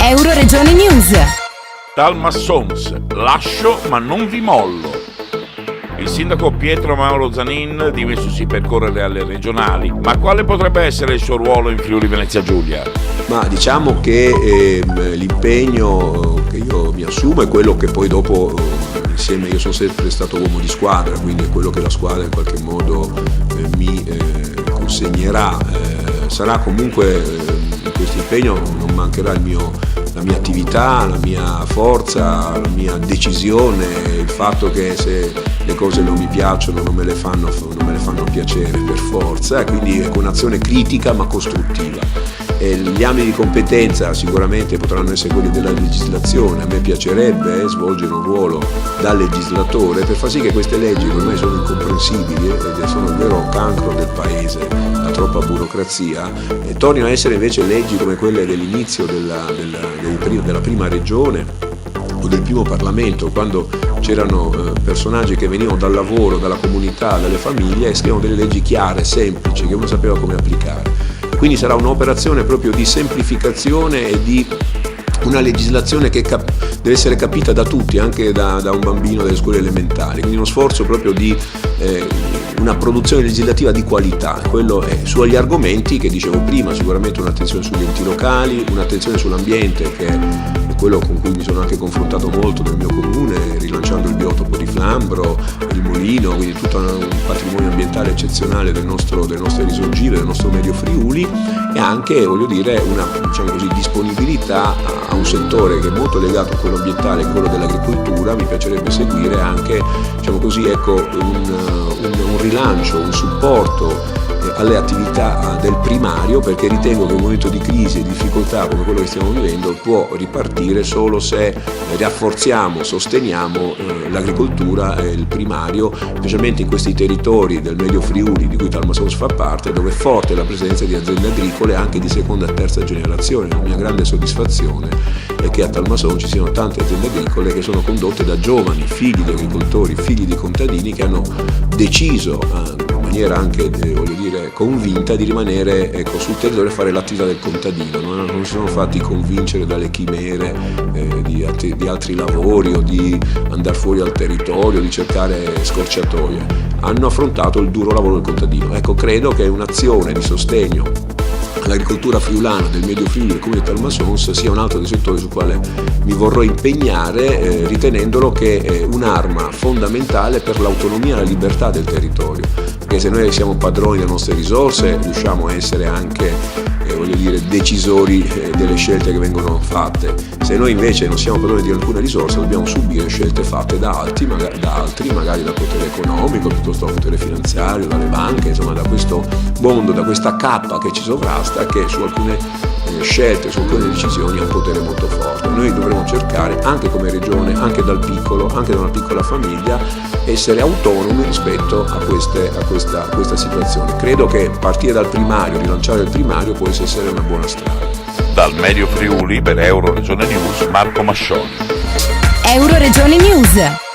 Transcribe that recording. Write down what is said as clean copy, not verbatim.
Euroregione News. Talmassons, lascio ma non vi mollo. Il sindaco Pietro Mauro Zanin dimessosi per correre alle regionali, ma quale potrebbe essere il suo ruolo in Friuli Venezia Giulia? Ma diciamo che l'impegno che io mi assumo è quello che poi dopo insieme, io sono sempre stato uomo di squadra, quindi è quello che la squadra in qualche modo mi consegnerà. Sarà comunque in questo impegno non mancherà la mia attività, la mia forza, la mia decisione, il fatto che se le cose non mi piacciono non me le fanno piacere per forza, quindi è con un'azione critica ma costruttiva. Gli ambiti di competenza sicuramente potranno essere quelli della legislazione. A me piacerebbe svolgere un ruolo da legislatore per far sì che queste leggi, che ormai sono incomprensibili ed sono il vero cancro del paese, la troppa burocrazia, tornino a essere invece leggi come quelle dell'inizio della prima regione o del primo Parlamento, quando c'erano personaggi che venivano dal lavoro, dalla comunità, dalle famiglie e scrivevano delle leggi chiare, semplici, che uno sapeva come applicare. Quindi sarà un'operazione proprio di semplificazione e di una legislazione che deve essere capita da tutti, anche da un bambino delle scuole elementari, quindi uno sforzo proprio di una produzione legislativa di qualità. Quello è sugli argomenti che dicevo prima, sicuramente un'attenzione sugli enti locali, un'attenzione sull'ambiente, che è quello con cui mi sono anche confrontato molto nel mio comune, rilanciando il biotopo di Flambro, il Molino, quindi tutto un patrimonio ambientale eccezionale delle nostre risorgive, del nostro medio Friuli, e anche, voglio dire, una, diciamo così, disponibilità a un settore che è molto legato a quello ambientale e quello dell'agricoltura. Mi piacerebbe seguire anche, diciamo così, ecco, un rilancio, un supporto alle attività del primario, perché ritengo che un momento di crisi e difficoltà come quello che stiamo vivendo può ripartire solo se rafforziamo, sosteniamo l'agricoltura e il primario, specialmente in questi territori del Medio Friuli di cui Talmassons fa parte, dove è forte la presenza di aziende agricole anche di seconda e terza generazione. La mia grande soddisfazione è che a Talmassons ci siano tante aziende agricole che sono condotte da giovani, figli di agricoltori, figli di contadini, che hanno deciso in maniera anche, voglio dire, convinta di rimanere sul territorio e fare l'attività del contadino. Non si sono fatti convincere dalle chimere di altri lavori o di andare fuori dal territorio, di cercare scorciatoie. Hanno affrontato il duro lavoro del contadino. Ecco, credo che un'azione di sostegno all'agricoltura friulana del Medio Friuli del Comune di Talmassons sia un altro dei settori sul quale mi vorrò impegnare, ritenendolo che è un'arma fondamentale per l'autonomia e la libertà del territorio, perché se noi siamo padroni delle nostre risorse riusciamo a essere anche voglio dire, decisori delle scelte che vengono fatte. Se noi invece non siamo padroni di alcune risorse dobbiamo subire scelte fatte da altri, magari dal potere economico, piuttosto dal potere finanziario, dalle banche, insomma da questo mondo, da questa cappa che ci sovrasta, che su alcune scelte, su alcune decisioni ha un potere molto forte. Noi dovremo cercare, anche come regione, anche dal piccolo, anche da una piccola famiglia, essere autonomi rispetto a questa situazione. Credo che partire dal primario, rilanciare il primario, può essere una buona strada. Dal Medio Friuli per Euroregione News, Marco Mascioni. Euroregione News.